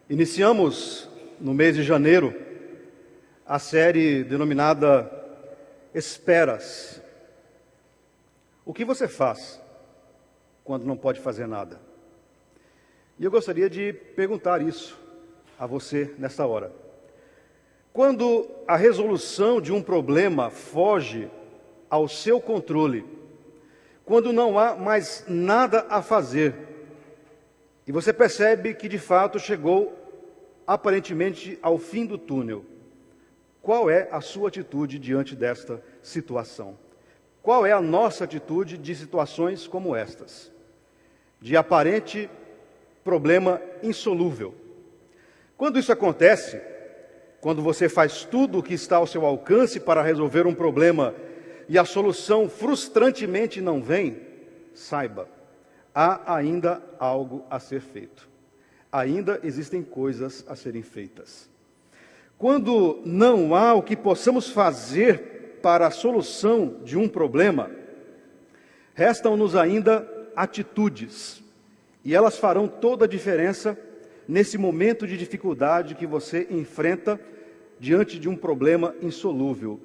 Iniciamos no mês de janeiro a série denominada Esperas. O que você faz quando não pode fazer nada? E eu gostaria de perguntar isso a você nesta hora. Quando a resolução de um problema foge ao seu controle, quando não há mais nada a fazer, e você percebe que de fato chegou aparentemente ao fim do túnel, qual é a sua atitude diante desta situação? Qual é a nossa atitude de situações como estas? De aparente problema insolúvel. Quando isso acontece, quando você faz tudo o que está ao seu alcance para resolver um problema e a solução frustrantemente não vem, saiba, há ainda algo a ser feito. Ainda existem coisas a serem feitas. Quando não há o que possamos fazer para a solução de um problema, restam-nos ainda atitudes, e elas farão toda a diferença nesse momento de dificuldade que você enfrenta diante de um problema insolúvel.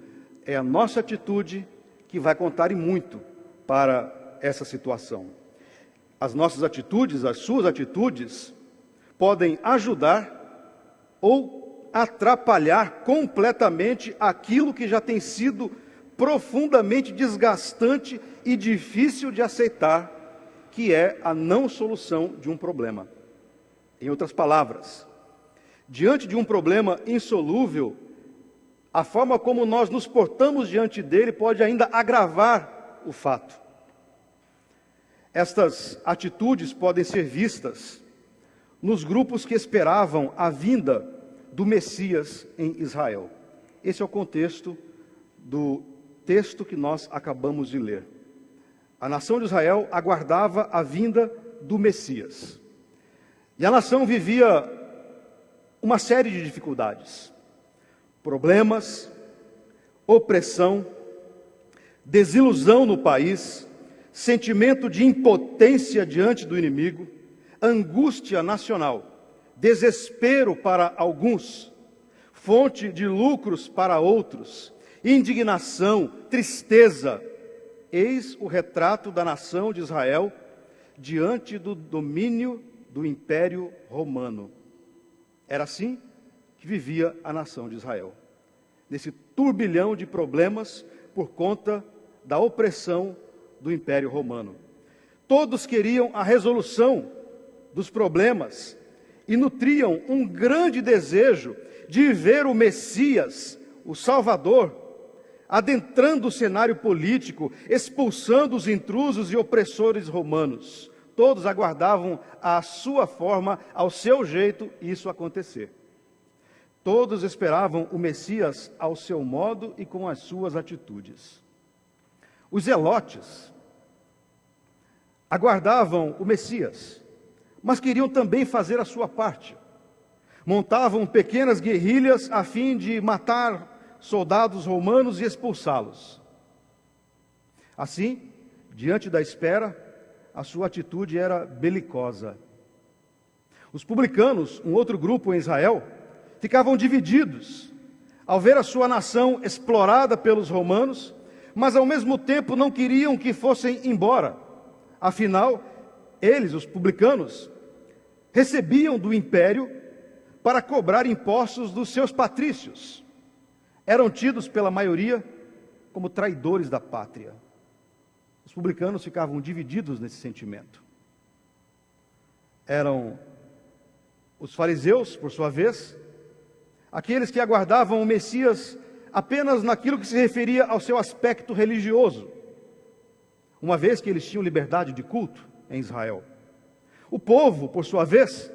É a nossa atitude que vai contar e muito para essa situação. As nossas atitudes, as suas atitudes, podem ajudar ou atrapalhar completamente aquilo que já tem sido profundamente desgastante e difícil de aceitar, que é a não solução de um problema. Em outras palavras, diante de um problema insolúvel, a forma como nós nos portamos diante dele pode ainda agravar o fato. Estas atitudes podem ser vistas nos grupos que esperavam a vinda do Messias em Israel. Esse é o contexto do texto que nós acabamos de ler. A nação de Israel aguardava a vinda do Messias. E a nação vivia uma série de dificuldades, problemas, opressão, desilusão no país, sentimento de impotência diante do inimigo, angústia nacional, desespero para alguns, fonte de lucros para outros, indignação, tristeza. Eis o retrato da nação de Israel diante do domínio do Império Romano. Era assim que vivia a nação de Israel, nesse turbilhão de problemas por conta da opressão do Império Romano. Todos queriam a resolução dos problemas e nutriam um grande desejo de ver o Messias, o Salvador, adentrando o cenário político, expulsando os intrusos e opressores romanos. Todos aguardavam à sua forma, ao seu jeito, isso acontecer. Todos esperavam o Messias ao seu modo e com as suas atitudes. Os zelotes aguardavam o Messias, mas queriam também fazer a sua parte. Montavam pequenas guerrilhas a fim de matar soldados romanos e expulsá-los. Assim, diante da espera, a sua atitude era belicosa. Os publicanos, um outro grupo em Israel, ficavam divididos ao ver a sua nação explorada pelos romanos, mas ao mesmo tempo não queriam que fossem embora. Afinal, eles, os publicanos, recebiam do império para cobrar impostos dos seus patrícios. Eram tidos pela maioria como traidores da pátria. Os publicanos ficavam divididos nesse sentimento. Eram os fariseus, por sua vez, aqueles que aguardavam o Messias apenas naquilo que se referia ao seu aspecto religioso, uma vez que eles tinham liberdade de culto em Israel. O povo, por sua vez,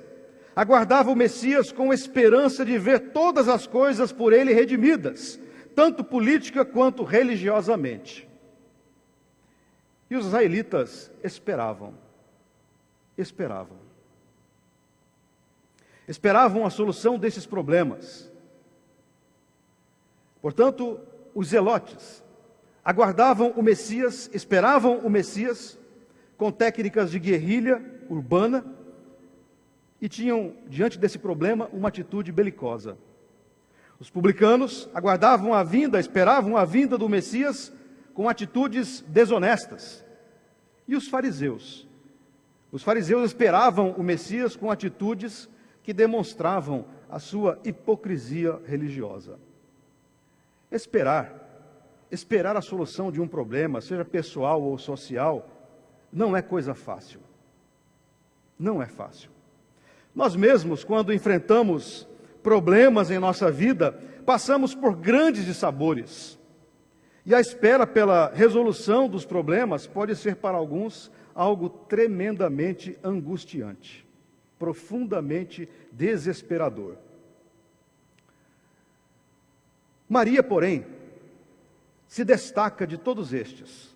aguardava o Messias com esperança de ver todas as coisas por ele redimidas, tanto política quanto religiosamente. E os israelitas esperavam a solução desses problemas. Portanto, os zelotes aguardavam o Messias, esperavam o Messias com técnicas de guerrilha urbana que tinham, diante desse problema, uma atitude belicosa. Os publicanos aguardavam a vinda, esperavam a vinda do Messias com atitudes desonestas. E os fariseus? Os fariseus esperavam o Messias com atitudes que demonstravam a sua hipocrisia religiosa. Esperar a solução de um problema, seja pessoal ou social, não é coisa fácil. Não é fácil. Nós mesmos, quando enfrentamos problemas em nossa vida, passamos por grandes dissabores. E a espera pela resolução dos problemas pode ser para alguns algo tremendamente angustiante, profundamente desesperador. Maria, porém, se destaca de todos estes,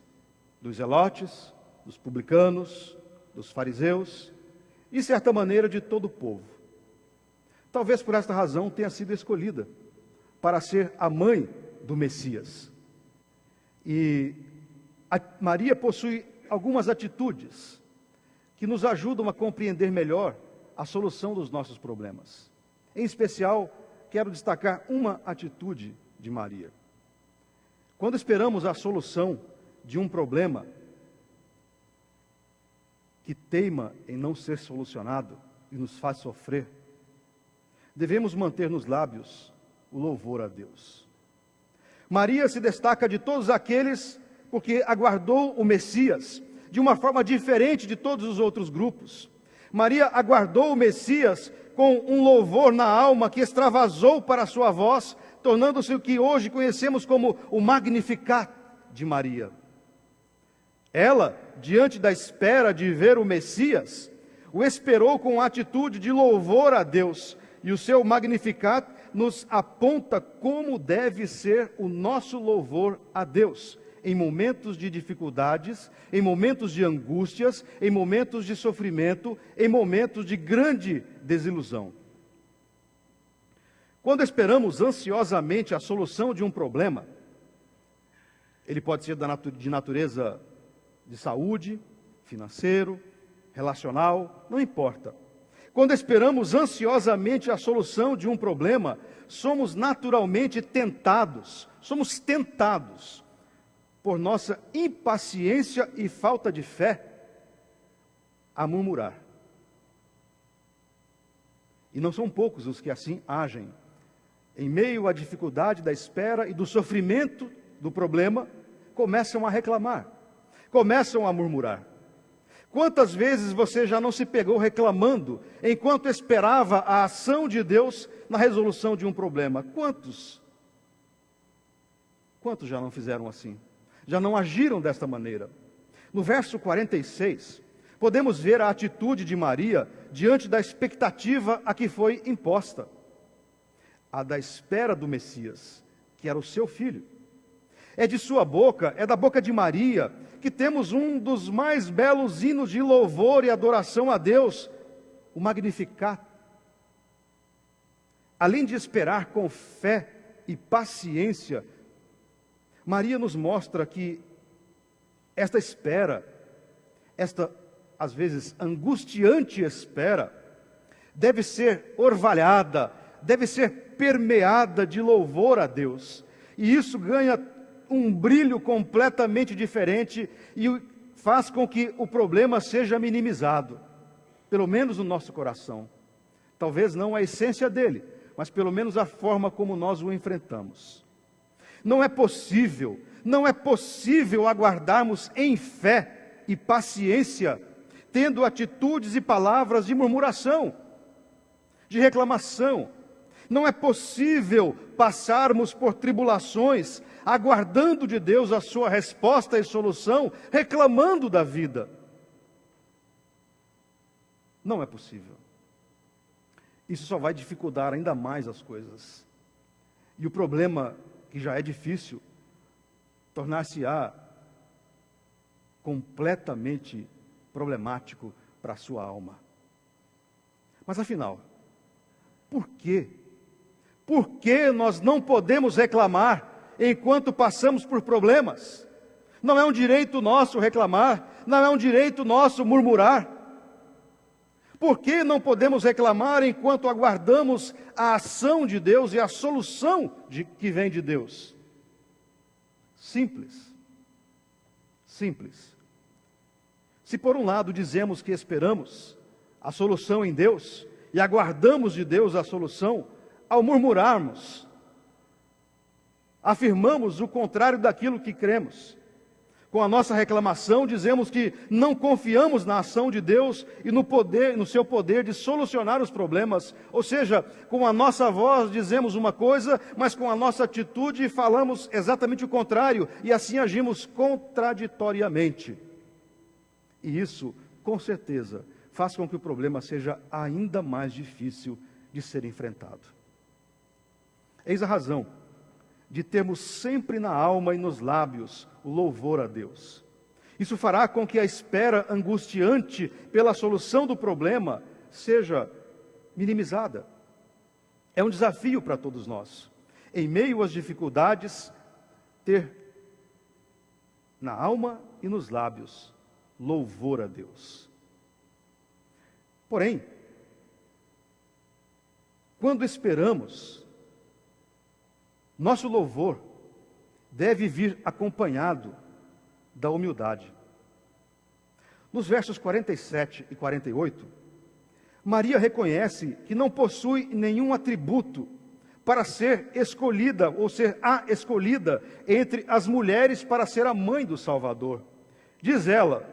dos zelotes, dos publicanos, dos fariseus e, de certa maneira, de todo o povo. Talvez por esta razão tenha sido escolhida para ser a mãe do Messias. E Maria possui algumas atitudes que nos ajudam a compreender melhor a solução dos nossos problemas. Em especial, quero destacar uma atitude de Maria. Quando esperamos a solução de um problema que teima em não ser solucionado e nos faz sofrer, devemos manter nos lábios o louvor a Deus. Maria se destaca de todos aqueles porque aguardou o Messias de uma forma diferente de todos os outros grupos. Maria aguardou o Messias com um louvor na alma que extravasou para a sua voz, tornando-se o que hoje conhecemos como o Magnificat de Maria. Ela, diante da espera de ver o Messias, o esperou com atitude de louvor a Deus, e o seu Magnificat nos aponta como deve ser o nosso louvor a Deus, em momentos de dificuldades, em momentos de angústias, em momentos de sofrimento, em momentos de grande desilusão. Quando esperamos ansiosamente a solução de um problema, ele pode ser de natureza de saúde, financeiro, relacional, não importa. Quando esperamos ansiosamente a solução de um problema, somos naturalmente tentados por nossa impaciência e falta de fé a murmurar. E não são poucos os que assim agem. Em meio à dificuldade da espera e do sofrimento do problema, começam a reclamar, começam a murmurar. Quantas vezes você já não se pegou reclamando enquanto esperava a ação de Deus na resolução de um problema? Quantos? Quantos já não fizeram assim? Já não agiram desta maneira? No verso 46, podemos ver a atitude de Maria diante da expectativa a que foi imposta. A da espera do Messias, que era o seu filho. É de sua boca, é da boca de Maria, que temos um dos mais belos hinos de louvor e adoração a Deus, o Magnificat. Além de esperar com fé e paciência, Maria nos mostra que esta espera, esta, às vezes, angustiante espera, deve ser orvalhada, deve ser permeada de louvor a Deus. E isso ganha um brilho completamente diferente e faz com que o problema seja minimizado, pelo menos no nosso coração. Talvez não a essência dele, mas pelo menos a forma como nós o enfrentamos. Não é possível aguardarmos em fé e paciência, tendo atitudes e palavras de murmuração, de reclamação. Não é possível passarmos por tribulações, aguardando de Deus a sua resposta e solução, reclamando da vida. Não é possível. Isso só vai dificultar ainda mais as coisas. E o problema, que já é difícil, tornar-se-á completamente problemático para a sua alma. Mas afinal, por quê? Por que nós não podemos reclamar enquanto passamos por problemas? Não é um direito nosso reclamar, não é um direito nosso murmurar. Por que não podemos reclamar enquanto aguardamos a ação de Deus e a solução que vem de Deus? Simples. Simples. Se por um lado dizemos que esperamos a solução em Deus e aguardamos de Deus a solução, ao murmurarmos, afirmamos o contrário daquilo que cremos. Com a nossa reclamação, dizemos que não confiamos na ação de Deus e no seu poder de solucionar os problemas. Ou seja, com a nossa voz dizemos uma coisa, mas com a nossa atitude falamos exatamente o contrário, e assim agimos contraditoriamente. E isso, com certeza, faz com que o problema seja ainda mais difícil de ser enfrentado. Eis a razão de termos sempre na alma e nos lábios o louvor a Deus. Isso fará com que a espera angustiante pela solução do problema seja minimizada. É um desafio para todos nós, em meio às dificuldades, ter na alma e nos lábios louvor a Deus. Porém, quando esperamos, nosso louvor deve vir acompanhado da humildade. Nos versos 47 e 48, Maria reconhece que não possui nenhum atributo para ser escolhida, ou ser a escolhida entre as mulheres para ser a mãe do Salvador. Diz ela: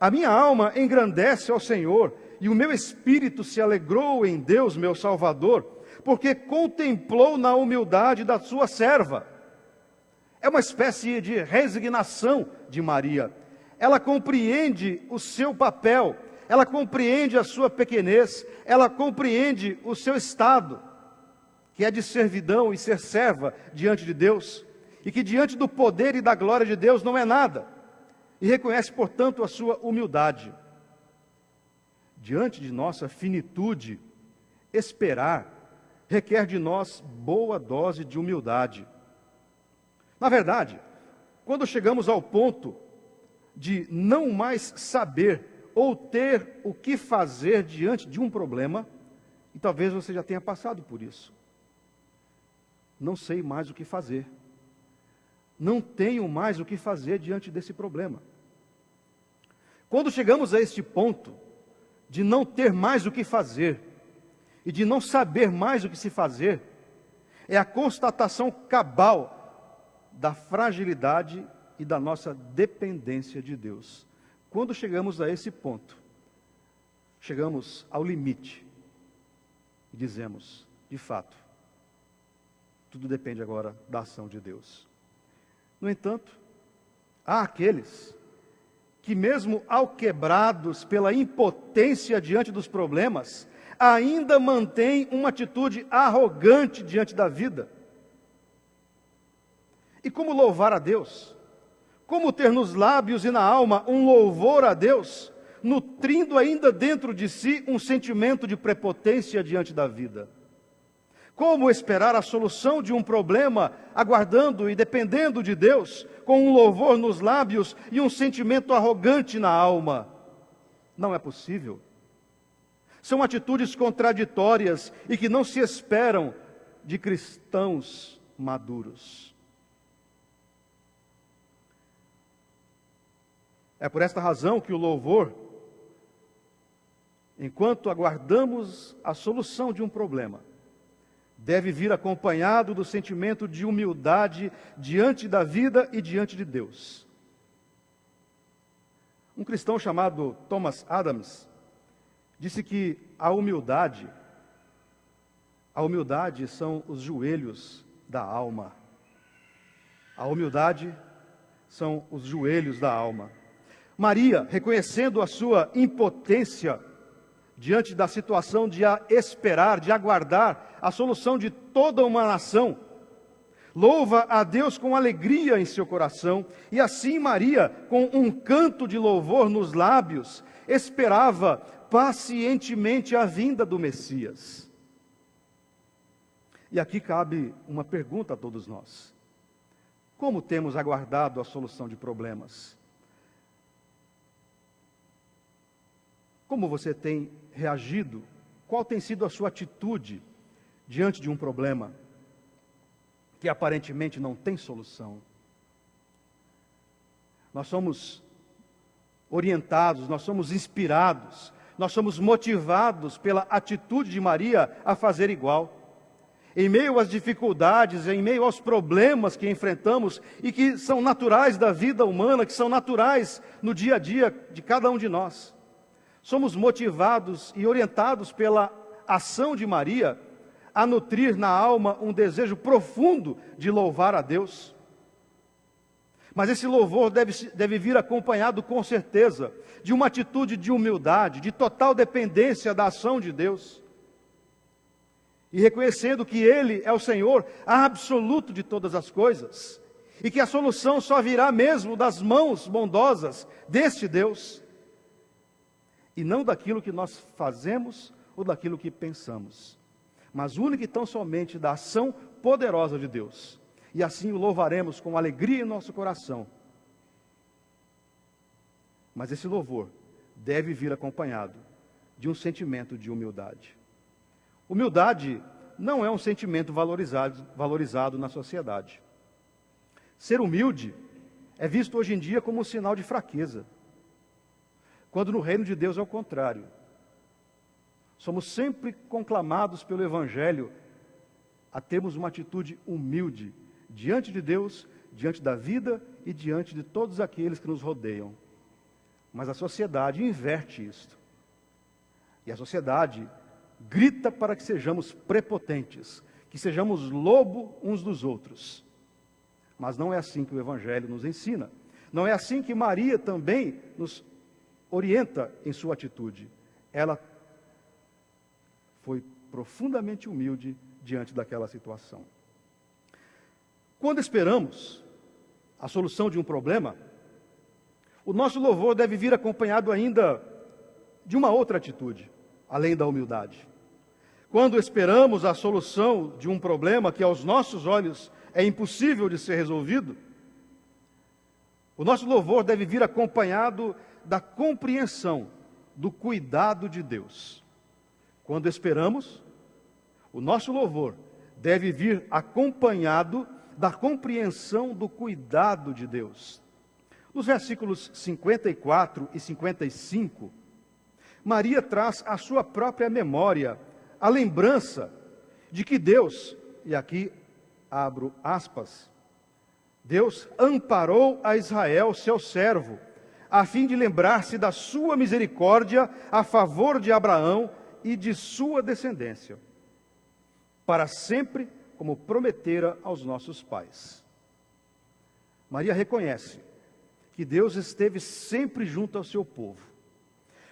a minha alma engrandece ao Senhor, e o meu espírito se alegrou em Deus, meu Salvador, porque contemplou na humildade da sua serva. É uma espécie de resignação de Maria. Ela compreende o seu papel, ela compreende a sua pequenez, ela compreende o seu estado, que é de servidão e ser serva diante de Deus, e que diante do poder e da glória de Deus não é nada, e reconhece, portanto, a sua humildade. Diante de nossa finitude, esperar requer de nós boa dose de humildade. Na verdade, quando chegamos ao ponto de não mais saber ou ter o que fazer diante de um problema, e talvez você já tenha passado por isso. Não sei mais o que fazer. Não tenho mais o que fazer diante desse problema. Quando chegamos a este ponto de não ter mais o que fazer e de não saber mais o que se fazer, é a constatação cabal da fragilidade e da nossa dependência de Deus. Quando chegamos a esse ponto, chegamos ao limite e dizemos, de fato, tudo depende agora da ação de Deus. No entanto, há aqueles que mesmo alquebrados pela impotência diante dos problemas, ainda mantêm uma atitude arrogante diante da vida. E como louvar a Deus? Como ter nos lábios e na alma um louvor a Deus, nutrindo ainda dentro de si um sentimento de prepotência diante da vida? Como esperar a solução de um problema, aguardando e dependendo de Deus, com um louvor nos lábios e um sentimento arrogante na alma? Não é possível. São atitudes contraditórias e que não se esperam de cristãos maduros. É por esta razão que o louvor, enquanto aguardamos a solução de um problema, deve vir acompanhado do sentimento de humildade diante da vida e diante de Deus. Um cristão chamado Thomas Adams disse que a humildade são os joelhos da alma. A humildade são os joelhos da alma. Maria, reconhecendo a sua impotência diante da situação de esperar, de aguardar a solução de toda uma nação, louva a Deus com alegria em seu coração, e assim Maria, com um canto de louvor nos lábios, esperava pacientemente a vinda do Messias. E aqui cabe uma pergunta a todos nós: como temos aguardado a solução de problemas? Como você tem reagido? Qual tem sido a sua atitude diante de um problema que aparentemente não tem solução? Nós somos orientados, nós somos inspirados, nós somos motivados pela atitude de Maria a fazer igual. Em meio às dificuldades, em meio aos problemas que enfrentamos e que são naturais da vida humana, que são naturais no dia a dia de cada um de nós, somos motivados e orientados pela ação de Maria a nutrir na alma um desejo profundo de louvar a Deus. Mas esse louvor deve vir acompanhado, com certeza, de uma atitude de humildade, de total dependência da ação de Deus. E reconhecendo que Ele é o Senhor absoluto de todas as coisas, e que a solução só virá mesmo das mãos bondosas deste Deus, e não daquilo que nós fazemos ou daquilo que pensamos, mas única e tão somente da ação poderosa de Deus. E assim o louvaremos com alegria em nosso coração. Mas esse louvor deve vir acompanhado de um sentimento de humildade. Humildade não é um sentimento valorizado na sociedade. Ser humilde é visto hoje em dia como um sinal de fraqueza, quando no reino de Deus é o contrário. Somos sempre conclamados pelo Evangelho a termos uma atitude humilde diante de Deus, diante da vida e diante de todos aqueles que nos rodeiam. Mas a sociedade inverte isto. E a sociedade grita para que sejamos prepotentes, que sejamos lobo uns dos outros. Mas não é assim que o Evangelho nos ensina. Não é assim que Maria também nos orienta em sua atitude. Ela foi profundamente humilde diante daquela situação. Quando esperamos a solução de um problema, o nosso louvor deve vir acompanhado ainda de uma outra atitude, além da humildade. Quando esperamos a solução de um problema que aos nossos olhos é impossível de ser resolvido, o nosso louvor deve vir acompanhado da compreensão do cuidado de Deus. Quando esperamos, o nosso louvor deve vir acompanhado da compreensão do cuidado de Deus. Nos versículos 54 e 55, Maria traz à sua própria memória a lembrança de que Deus, e aqui abro aspas, Deus amparou a Israel, seu servo, a fim de lembrar-se da sua misericórdia a favor de Abraão e de sua descendência, para sempre, como prometera aos nossos pais. Maria reconhece que Deus esteve sempre junto ao seu povo.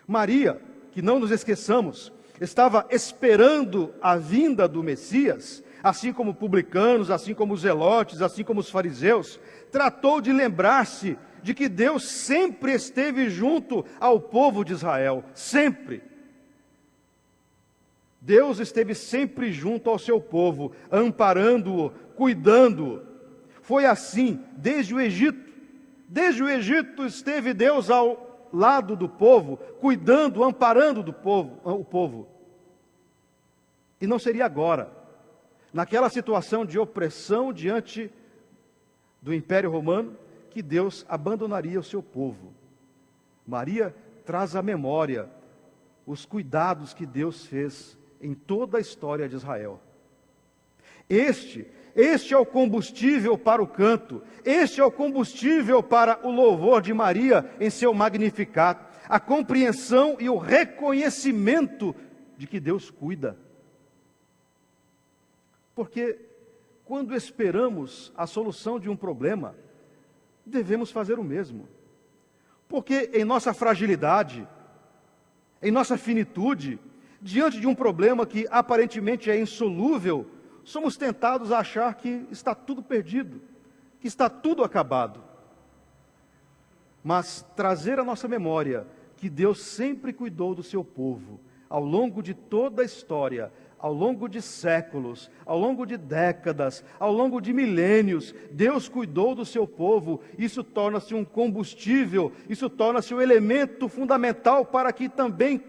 Maria, que não nos esqueçamos, estava esperando a vinda do Messias, assim como publicanos, assim como os zelotes, assim como os fariseus, tratou de lembrar-se de que Deus sempre esteve junto ao povo de Israel, sempre. Deus esteve sempre junto ao seu povo, amparando-o, cuidando-o. Foi assim desde o Egito. Desde o Egito esteve Deus ao lado do povo, cuidando, amparando o povo. E não seria agora, naquela situação de opressão diante do Império Romano, que Deus abandonaria o seu povo. Maria traz à memória os cuidados que Deus fez em toda a história de Israel. Este é o combustível para o canto, este é o combustível para o louvor de Maria em seu Magnificat, a compreensão e o reconhecimento de que Deus cuida. Porque quando esperamos a solução de um problema, devemos fazer o mesmo. Porque em nossa fragilidade, em nossa finitude, diante de um problema que aparentemente é insolúvel, somos tentados a achar que está tudo perdido, que está tudo acabado. Mas trazer à nossa memória que Deus sempre cuidou do seu povo, ao longo de toda a história, ao longo de séculos, ao longo de décadas, ao longo de milênios, Deus cuidou do seu povo. Isso torna-se um combustível, isso torna-se um elemento fundamental para que também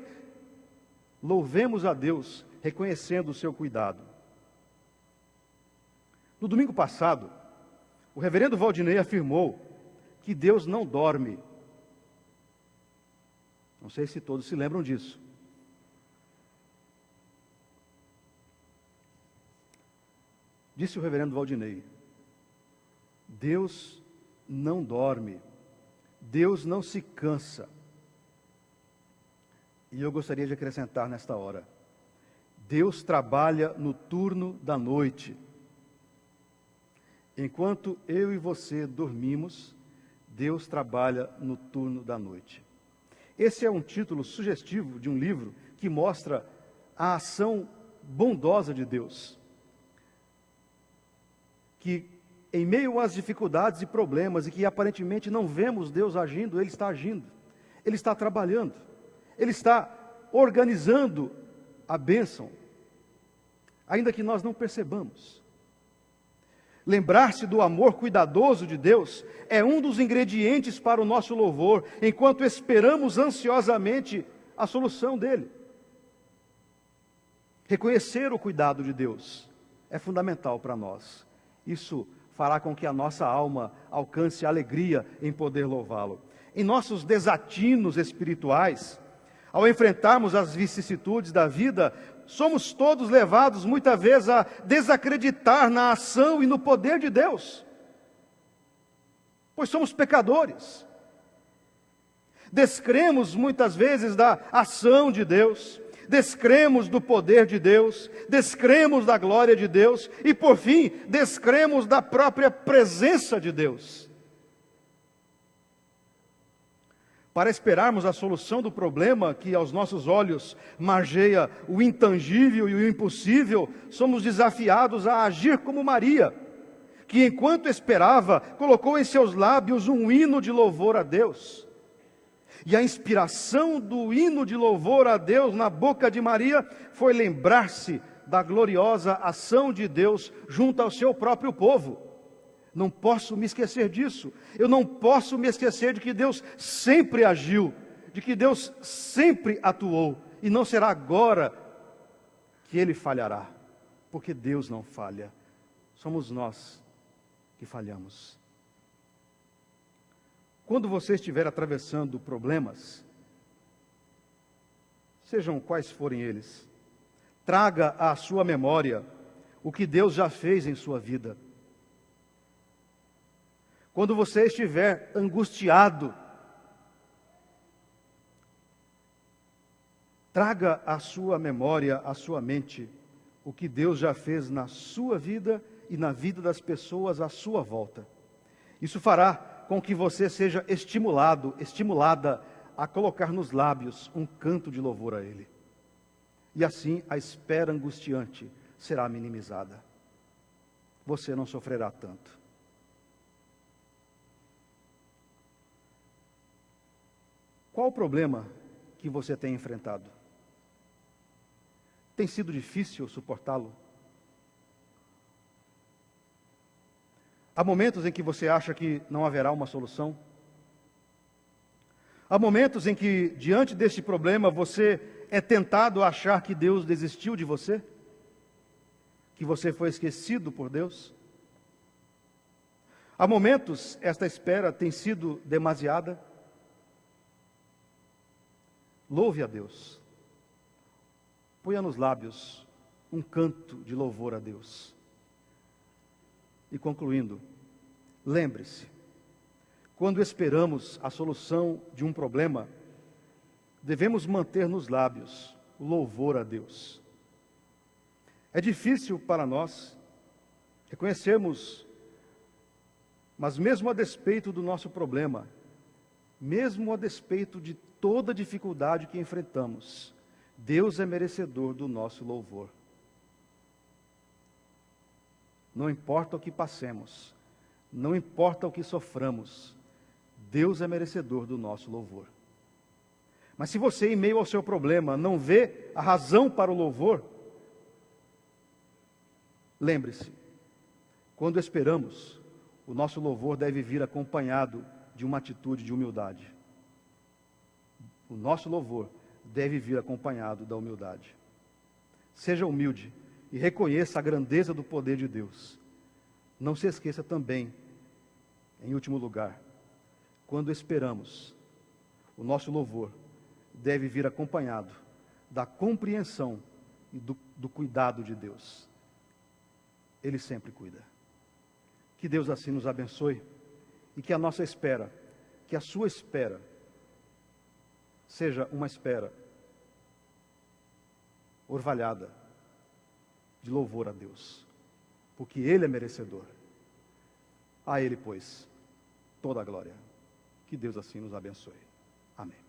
louvemos a Deus, reconhecendo o seu cuidado. No domingo passado, o reverendo Valdinei afirmou que Deus não dorme. Não sei se todos se lembram disso. Disse o reverendo Valdinei: Deus não dorme, Deus não se cansa. E eu gostaria de acrescentar nesta hora: Deus trabalha no turno da noite. Enquanto eu e você dormimos, Deus trabalha no turno da noite. Esse é um título sugestivo de um livro que mostra a ação bondosa de Deus, que em meio às dificuldades e problemas, e que aparentemente não vemos Deus agindo, Ele está agindo, Ele está trabalhando, Ele está organizando a bênção, ainda que nós não percebamos. Lembrar-se do amor cuidadoso de Deus é um dos ingredientes para o nosso louvor, enquanto esperamos ansiosamente a solução dele. Reconhecer o cuidado de Deus é fundamental para nós. Isso fará com que a nossa alma alcance alegria em poder louvá-lo. Em nossos desatinos espirituais, ao enfrentarmos as vicissitudes da vida, somos todos levados muitas vezes a desacreditar na ação e no poder de Deus, pois somos pecadores. Descremos muitas vezes da ação de Deus, descremos do poder de Deus, descremos da glória de Deus e, por fim, descremos da própria presença de Deus. Para esperarmos a solução do problema que aos nossos olhos margeia o intangível e o impossível, somos desafiados a agir como Maria, que enquanto esperava, colocou em seus lábios um hino de louvor a Deus. E a inspiração do hino de louvor a Deus na boca de Maria foi lembrar-se da gloriosa ação de Deus junto ao seu próprio povo. Não posso me esquecer disso. Eu não posso me esquecer de que Deus sempre agiu, de que Deus sempre atuou, e não será agora que Ele falhará, porque Deus não falha. Somos nós que falhamos. Quando você estiver atravessando problemas, sejam quais forem eles, traga à sua memória o que Deus já fez em sua vida. Quando você estiver angustiado, traga à sua memória, à sua mente, o que Deus já fez na sua vida e na vida das pessoas à sua volta. Isso fará com que você seja estimulada a colocar nos lábios um canto de louvor a Ele. E assim a espera angustiante será minimizada. Você não sofrerá tanto. Qual o problema que você tem enfrentado? Tem sido difícil suportá-lo? Há momentos em que você acha que não haverá uma solução? Há momentos em que, diante deste problema, você é tentado a achar que Deus desistiu de você? Que você foi esquecido por Deus? Há momentos, esta espera tem sido demasiada? Louve a Deus. Ponha nos lábios um canto de louvor a Deus. E concluindo, lembre-se, quando esperamos a solução de um problema, devemos manter nos lábios o louvor a Deus. É difícil para nós reconhecermos, mas mesmo a despeito do nosso problema, mesmo a despeito de toda dificuldade que enfrentamos, Deus é merecedor do nosso louvor. Não importa o que passemos, não importa o que soframos, Deus é merecedor do nosso louvor. Mas se você, em meio ao seu problema, não vê a razão para o louvor, lembre-se, quando esperamos, o nosso louvor deve vir acompanhado de uma atitude de humildade. O nosso louvor deve vir acompanhado da humildade. Seja humilde e reconheça a grandeza do poder de Deus. Não se esqueça também, em último lugar, quando esperamos, o nosso louvor deve vir acompanhado da compreensão e do cuidado de Deus. Ele sempre cuida. Que Deus assim nos abençoe e que a nossa espera, que a sua espera, seja uma espera orvalhada de louvor a Deus, porque Ele é merecedor. A Ele, pois, toda a glória. Que Deus assim nos abençoe. Amém.